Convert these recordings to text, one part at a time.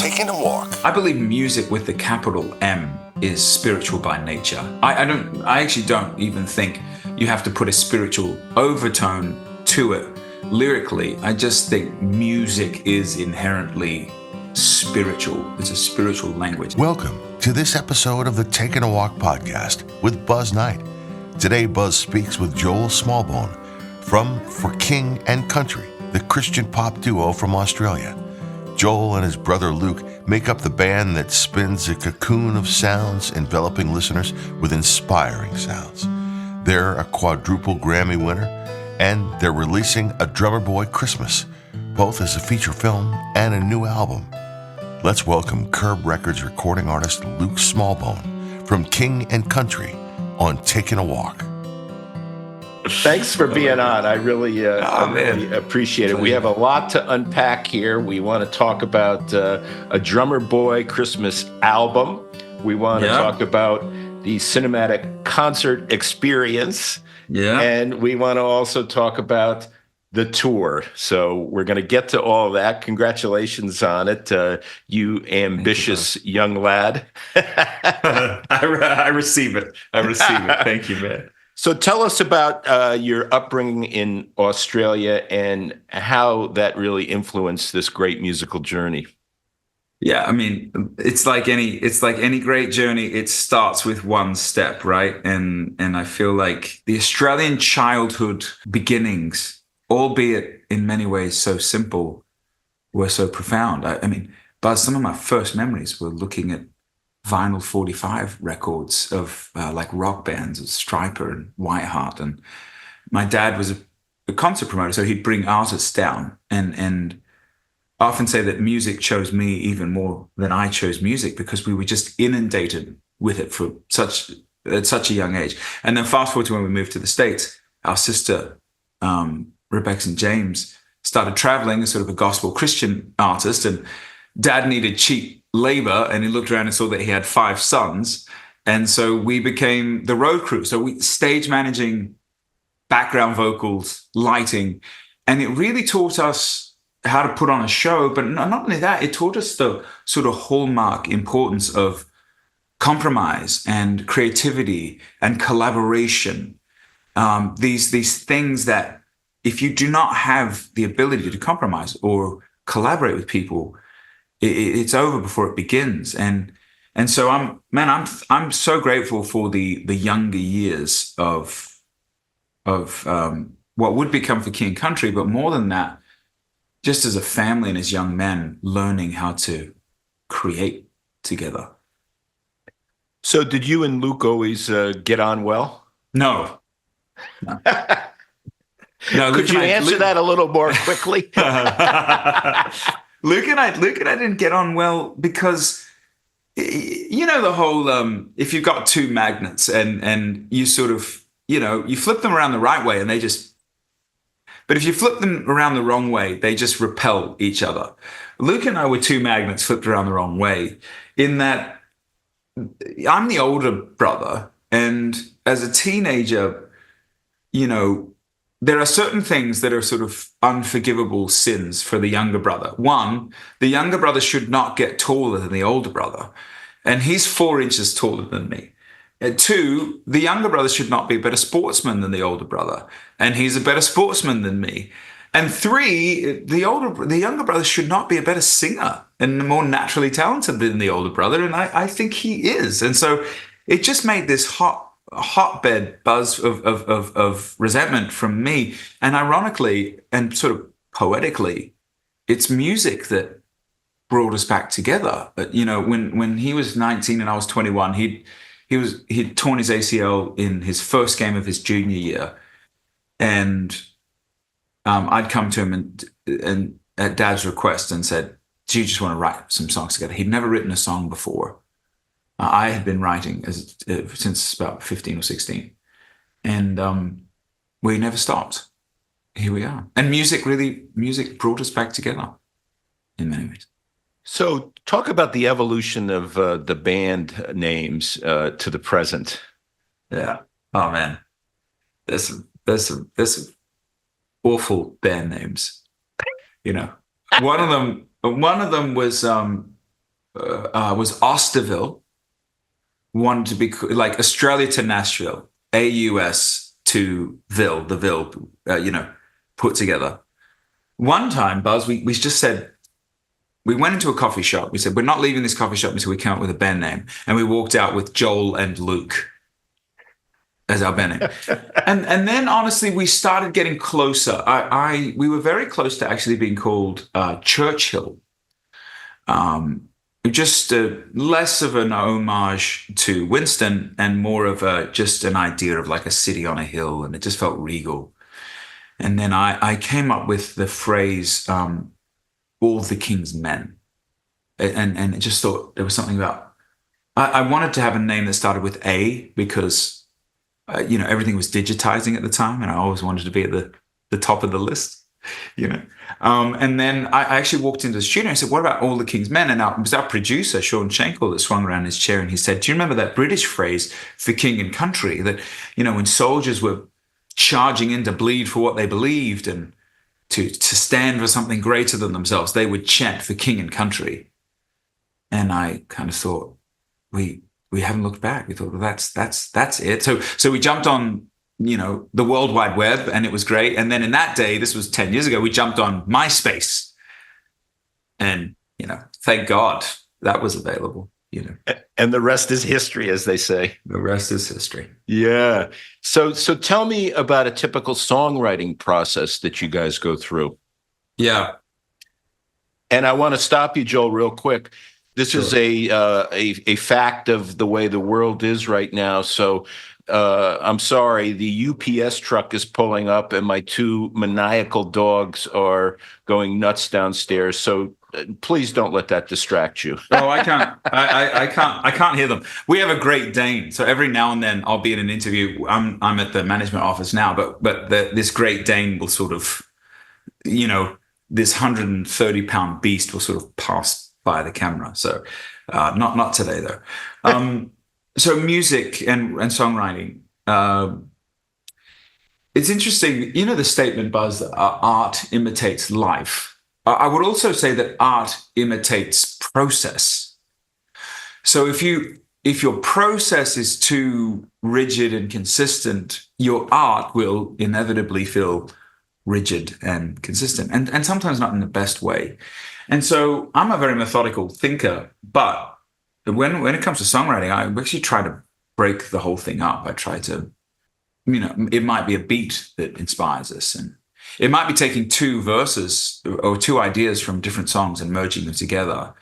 Taking a Walk. I believe music with the capital M is spiritual by nature. I actually don't even think you have to put a spiritual overtone to it lyrically. I just think music is inherently spiritual. It's a spiritual language. Welcome to this episode of the Taking a Walk podcast with Buzz Knight. Today, Buzz speaks with Joel Smallbone from For King and Country, the Christian pop duo from Australia. Joel and his brother Luke make up the band that spins a cocoon of sounds, enveloping listeners with inspiring sounds. They're a quadruple Grammy winner, and they're releasing A Drummer Boy Christmas, both as a feature film and a new album. Let's welcome Curb Records recording artist Luke Smallbone from King and Country on Taking a Walk. Thanks for being on. I really appreciate it. We have a lot to unpack here. We want to talk about A Drummer Boy Christmas album. We want to talk about the cinematic concert experience. Yeah. And we want to also talk about the tour. So we're going to get to all of that. Congratulations on it, you ambitious young lad. I receive it. Thank you, man. So tell us about your upbringing in Australia and how that really influenced this great musical journey. Yeah, I mean, it's like any great journey. It starts with one step, right? And I feel like the Australian childhood beginnings, albeit in many ways so simple, were so profound. I mean, but some of my first memories were looking at vinyl 45 records of like rock bands of Striper and Whiteheart. And my dad was a concert promoter, so he'd bring artists down and I often say that music chose me even more than I chose music, because we were just inundated with it at such a young age. And then fast forward to when we moved to the States, our sister, Rebecca and James, started traveling as sort of a gospel Christian artist, and Dad needed cheap labor, and he looked around and saw that he had 5 sons. And so we became the road crew. So we stage managing, background vocals, lighting, and it really taught us how to put on a show. But not only that, it taught us the sort of hallmark importance of compromise and creativity and collaboration. These things that if you do not have the ability to compromise or collaborate with people, it's over before it begins. And so I'm so grateful for the younger years of what would become For King and Country, but more than that, just as a family and as young men, learning how to create together. So did you and Luke always get on well? No. No, could you answer that a little more quickly? Luke and I didn't get on well because, you know, the whole, if you've got 2 magnets and you sort of, you know, you flip them around the right way and but if you flip them around the wrong way, they just repel each other. Luke and I were 2 magnets flipped around the wrong way, in that I'm the older brother. And as a teenager, you know, there are certain things that are sort of unforgivable sins for the younger brother. One, the younger brother should not get taller than the older brother. And he's 4 inches taller than me. And 2, the younger brother should not be a better sportsman than the older brother. And he's a better sportsman than me. And 3, the younger brother should not be a better singer and more naturally talented than the older brother. And I think he is. And so it just made this hotbed buzz of resentment from me. And ironically and sort of poetically, it's music that brought us back together. But, you know, when he was 19 and I was 21, he'd torn his ACL in his first game of his junior year. And I'd come to him and at Dad's request and said, do you just want to write some songs together? He'd never written a song before. I had been writing since about 15 or 16. And we never stopped. Here we are. And music brought us back together in many ways. So talk about the evolution of the band names to the present. Yeah. Oh, man. There's some awful band names. You know, one of them was was Osterville, wanted to be like Australia to Nashville, AUS to Ville, the Ville, put together. One time, Buzz, we just said, we went into a coffee shop. We said, we're not leaving this coffee shop until we come up with a band name. And we walked out with Joel and Luke as our band name. and then, honestly, we started getting closer. We were very close to actually being called Churchill. Just less of an homage to Winston and more of just an idea of like a city on a hill. And it just felt regal. And then I came up with the phrase, all the king's men. And I just thought there was something about, I wanted to have a name that started with A because, everything was digitizing at the time. And I always wanted to be at the top of the list, And then I actually walked into the studio and I said, what about all the king's men? And it was our producer, Sean Schenkel, that swung around his chair and he said, do you remember that British phrase for king and country that, when soldiers were charging in to bleed for what they believed and to stand for something greater than themselves, they would chant for king and country. And I kind of thought, we haven't looked back. We thought, well, that's it. So we jumped on, the World Wide Web, and it was great. And then in that day, this was 10 years ago, we jumped on MySpace, and thank God that was available. And the rest is history, as they say. The rest is history. Yeah. So tell me about a typical songwriting process that you guys go through. Yeah. And I want to stop you, Joel, real quick. This Sure. is a fact of the way the world is right now. So I'm sorry, the UPS truck is pulling up and my two maniacal dogs are going nuts downstairs. So please don't let that distract you. Oh, I can't. I can't hear them. We have a Great Dane, so every now and then I'll be in an interview. I'm at the management office now, but this Great Dane will sort of, this 130-pound beast will sort of pass by the camera. So, not today though. So music and songwriting. It's interesting, the statement, Buzz, that art imitates life. I would also say that art imitates process. So if your process is too rigid and consistent, your art will inevitably feel rigid and consistent, and sometimes not in the best way. And so I'm a very methodical thinker, but when it comes to songwriting, I actually try to break the whole thing up. I try to, it might be a beat that inspires us, and it might be taking two verses or two ideas from different songs and merging them together.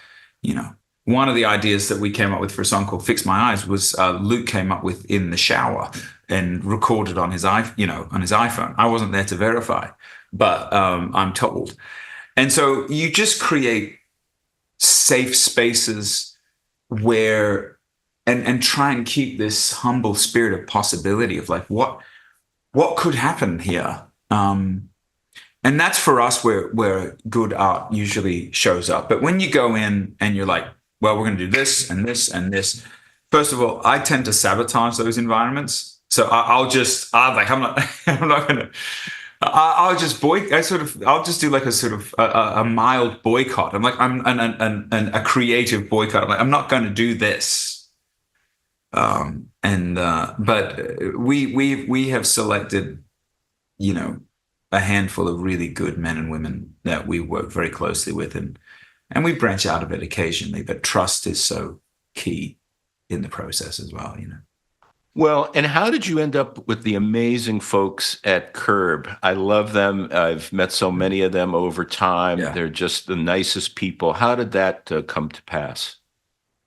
One of the ideas that we came up with for a song called Fix My Eyes was Luke came up with in the shower and recorded on his iPhone. I wasn't there to verify, but I'm told. And so you just create safe spaces where, and try and keep this humble spirit of possibility of like, what could happen here? And that's for us where good art usually shows up. But when you go in and you're like, well, we're going to do this and this and this. First of all, I tend to sabotage those environments. So I'll just do like a sort of a mild boycott. I'm a creative boycott. I'm not going to do this. But we have selected, a handful of really good men and women that we work very closely with, and we branch out of it occasionally, but trust is so key in the process as well, Well, and how did you end up with the amazing folks at Curb? I love them. I've met so many of them over time. Yeah. They're just the nicest people. How did that come to pass?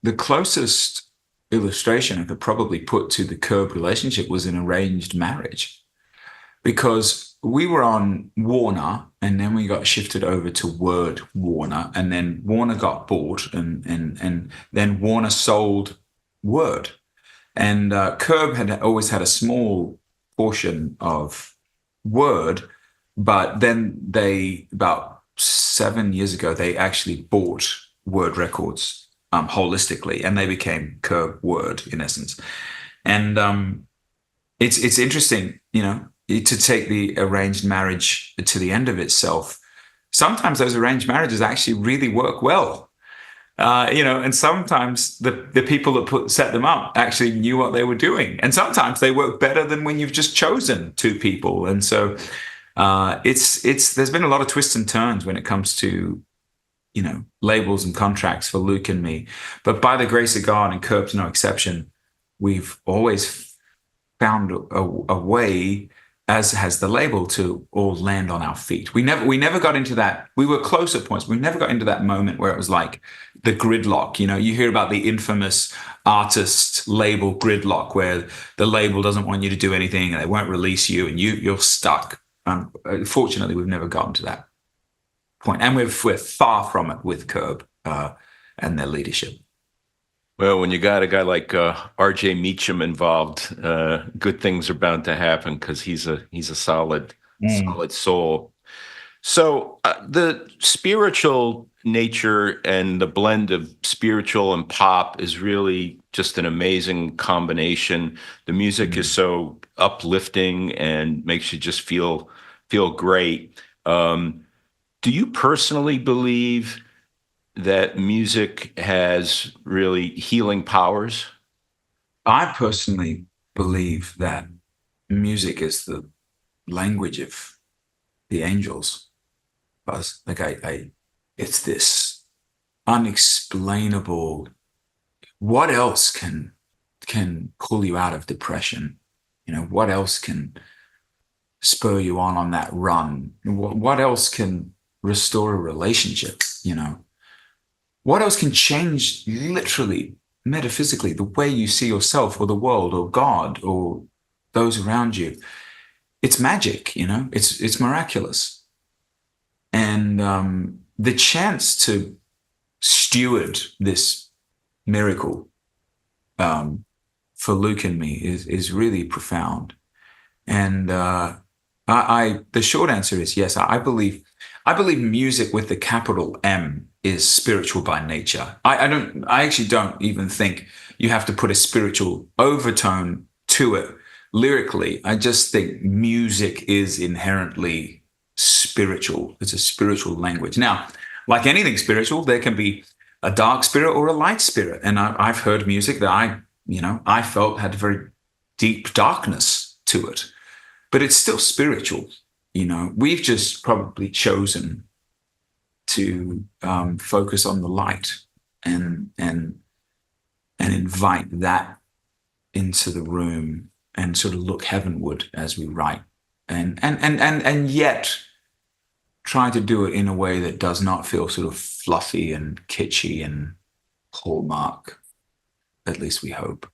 The closest illustration I could probably put to the Curb relationship was an arranged marriage, because we were on Warner, and then we got shifted over to Word Warner, and then Warner got bought, and then Warner sold Word. And Curb had always had a small portion of Word, but then about 7 years ago, they actually bought Word Records holistically, and they became Curb Word in essence. And it's interesting, to take the arranged marriage to the end of itself. Sometimes those arranged marriages actually really work well. And sometimes the people that set them up actually knew what they were doing, and sometimes they work better than when you've just chosen two people. And so there's been a lot of twists and turns when it comes to labels and contracts for Luke and me, but by the grace of God, and Curb's no exception, we've always found a way, as has the label, to all land on our feet. We never got into that. We were close at points. We never got into that moment where it was like the gridlock. You hear about the infamous artist label gridlock, where the label doesn't want you to do anything and they won't release you, and you're stuck. Fortunately, we've never gotten to that point, and we're far from it with Curb and their leadership. Well, when you got a guy like R.J. Meacham involved, good things are bound to happen, because he's a solid soul. So the spiritual nature and the blend of spiritual and pop is really just an amazing combination. The music is so uplifting and makes you just feel great. Do you personally believe that music has really healing powers? I personally believe that music is the language of the angels. Buzz, like it's this unexplainable. What else can pull you out of depression? What else can spur you on that run? What else can restore a relationship? What else can change, literally, metaphysically, the way you see yourself or the world or God or those around you? It's magic, it's miraculous. And the chance to steward this miracle for Luke and me is really profound. And the short answer is yes. I believe music with the capital M is spiritual by nature. I actually don't even think you have to put a spiritual overtone to it lyrically. I just think music is inherently spiritual. It's a spiritual language. Now, like anything spiritual, there can be a dark spirit or a light spirit. And I've heard music that I felt had a very deep darkness to it, but it's still spiritual. We've just probably chosen to focus on the light and invite that into the room and sort of look heavenward as we write, and yet try to do it in a way that does not feel sort of fluffy and kitschy and hallmark. At least we hope.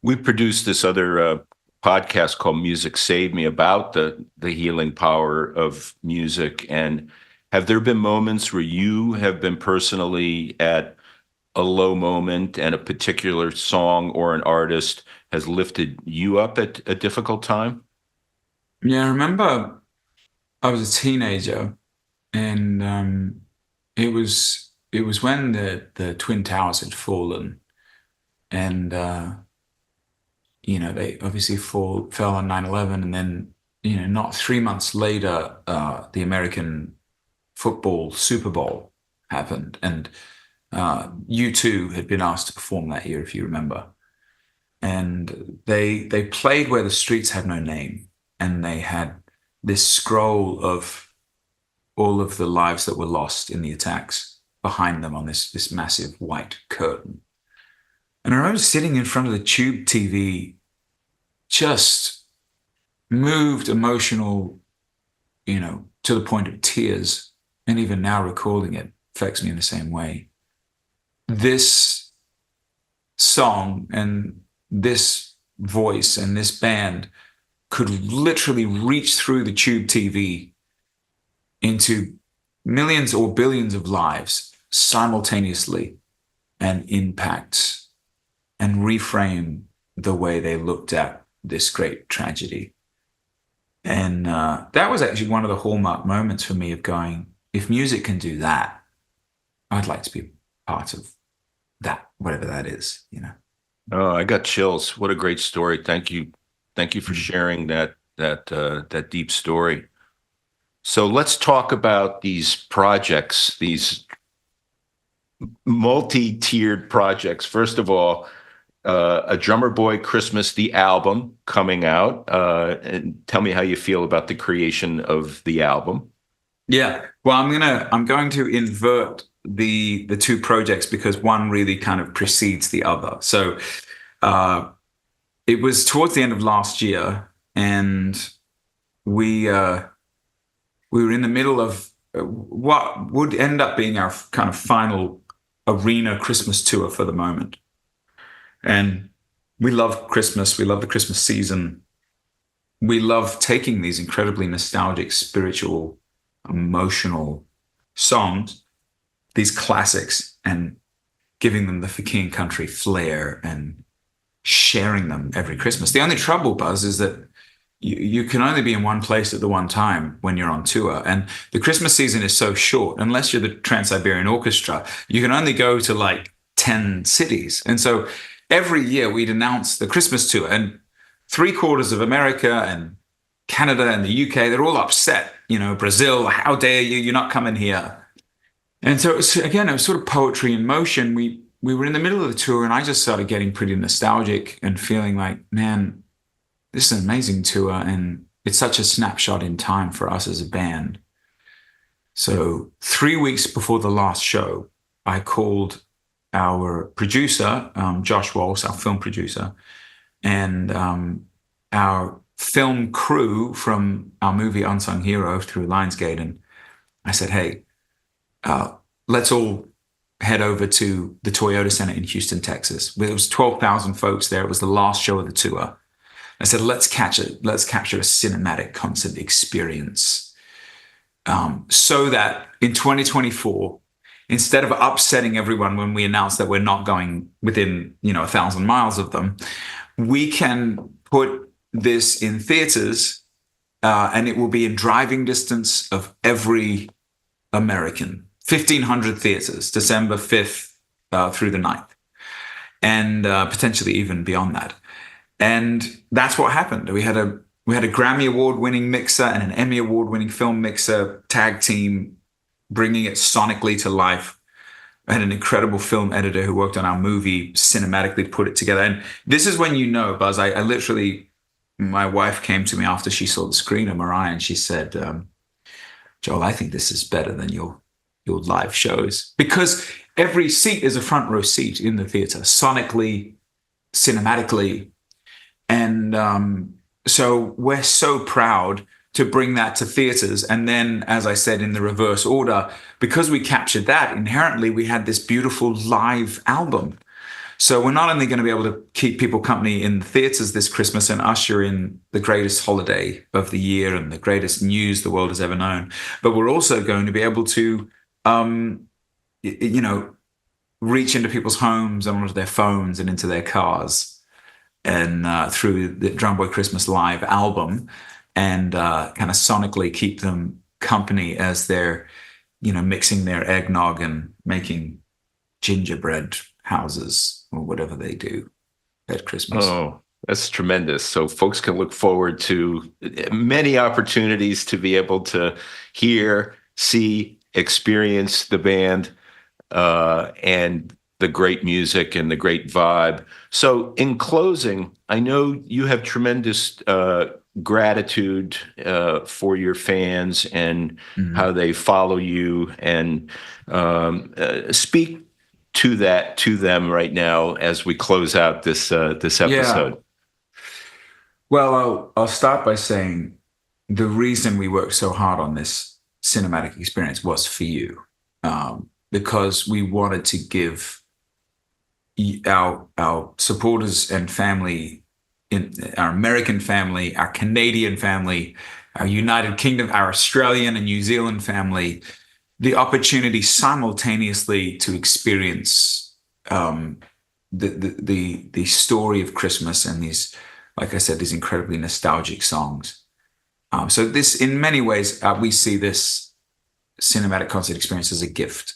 We produced this other podcast called Music Saved Me, about the healing power of music. And have there been moments where you have been personally at a low moment and a particular song or an artist has lifted you up at a difficult time? Yeah, I remember I was a teenager, and it was when the Twin Towers had fallen, and they obviously fell on 9/11, and then not 3 months later, the American football Super Bowl happened, and U2 had been asked to perform that year, if you remember, and they played Where the Streets Have No Name, and they had this scroll of all of the lives that were lost in the attacks behind them on this massive white curtain. And I remember sitting in front of the tube TV, just moved, emotional, to the point of tears. And even now recalling it affects me in the same way. This song and this voice and this band could literally reach through the tube TV into millions or billions of lives simultaneously and impact and reframe the way they looked at this great tragedy. And that was actually one of the hallmark moments for me of going, if music can do that, I'd like to be part of that, whatever that is, Oh, I got chills. What a great story. Thank you. Thank you for sharing that deep story. So let's talk about these projects, these multi-tiered projects. First of all, A Drummer Boy Christmas, the album coming out. And tell me how you feel about the creation of the album. Yeah. Well, I'm going to invert the two projects because one really kind of precedes the other. So it was towards the end of last year, and we were in the middle of what would end up being our kind of final arena Christmas tour for the moment. And we love Christmas. We love the Christmas season. We love taking these incredibly nostalgic, spiritual, emotional songs, these classics, and giving them the for king and country flair and sharing them every Christmas. The only trouble, Buzz, is that you can only be in one place at the one time when you're on tour. And the Christmas season is so short, unless you're the Trans-Siberian Orchestra, you can only go to like 10 cities. And so every year we'd announce the Christmas tour, and 3/4 of America and Canada and the UK, they're all upset. Brazil, how dare you? You're not coming here. And so it was sort of poetry in motion. We were in the middle of the tour, and I just started getting pretty nostalgic and feeling like, man, this is an amazing tour, and it's such a snapshot in time for us as a band. So 3 weeks before the last show, I called our producer, Josh Walsh, our film producer, and our film crew from our movie Unsung Hero through Lionsgate. And I said, hey, let's all head over to the Toyota Center in Houston, Texas. There was 12,000 folks there. It was the last show of the tour. I said, let's capture a cinematic concert experience, so that in 2024, instead of upsetting everyone when we announce that we're not going within 1,000 miles of them, we can put this in theaters, and it will be in driving distance of every American. 1,500 theaters, December 5th through the 9th, and potentially even beyond that. And that's what happened. We had a Grammy Award-winning mixer and an Emmy Award-winning film mixer tag team bringing it sonically to life. I had an incredible film editor who worked on our movie, cinematically put it together. And this is when Buzz, I literally, my wife came to me after she saw the screener, Mariah, and she said, Joel, I think this is better than your live shows, because every seat is a front row seat in the theater, sonically, cinematically. And so we're so proud to bring that to theaters. And then, as I said, in the reverse order, because we captured that, inherently we had this beautiful live album. So we're not only going to be able to keep people company in the theaters this Christmas and usher in the greatest holiday of the year and the greatest news the world has ever known, but we're also going to be able to, reach into people's homes and onto their phones and into their cars, and through the Drum Boy Christmas Live album, and kind of sonically keep them company as they're, mixing their eggnog and making gingerbread houses or whatever they do at Christmas. Oh, that's tremendous. So folks can look forward to many opportunities to be able to hear, see, experience the band, and the great music and the great vibe. So in closing, I know you have tremendous gratitude for your fans and how they follow you, and speak to them right now as we close out this episode. Yeah. Well, I'll start by saying the reason we worked so hard on this cinematic experience was for you, because we wanted to give our supporters and family, in our American family, our Canadian family, our United Kingdom, our Australian and New Zealand family, the opportunity simultaneously to experience the story of Christmas and these, like I said, these incredibly nostalgic songs. So this, in many ways, we see this cinematic concert experience as a gift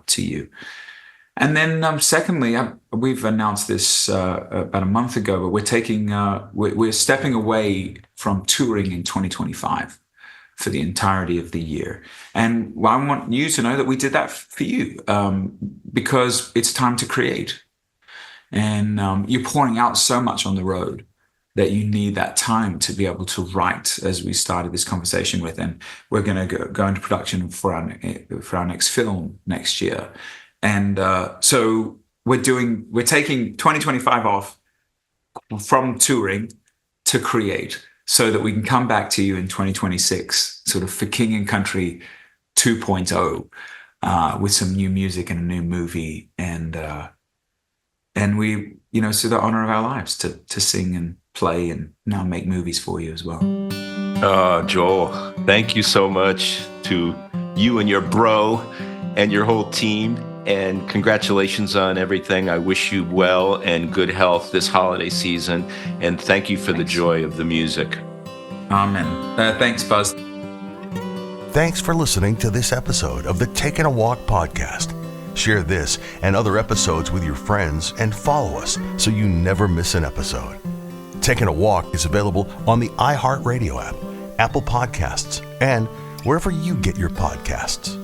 to you. And then, secondly, we've announced this about a month ago, but we're stepping away from touring in 2025. for the entirety of the year. And I want you to know that we did that for you, because it's time to create. And you're pouring out so much on the road that you need that time to be able to write, as we started this conversation with. And we're going to go into production for our next film next year. And so we're taking 2025 off from touring to create, so that we can come back to you in 2026, sort of for King and Country 2.0, with some new music and a new movie, and we, so the honor of our lives to sing and play and now make movies for you as well. Joel, thank you so much to you and your bro and your whole team. And congratulations on everything. I wish you well and good health this holiday season. And thank you for the joy of the music. Amen. Thanks, Buzz. Thanks for listening to this episode of the Taking a Walk podcast. Share this and other episodes with your friends and follow us so you never miss an episode. Taking a Walk is available on the iHeartRadio app, Apple Podcasts, and wherever you get your podcasts.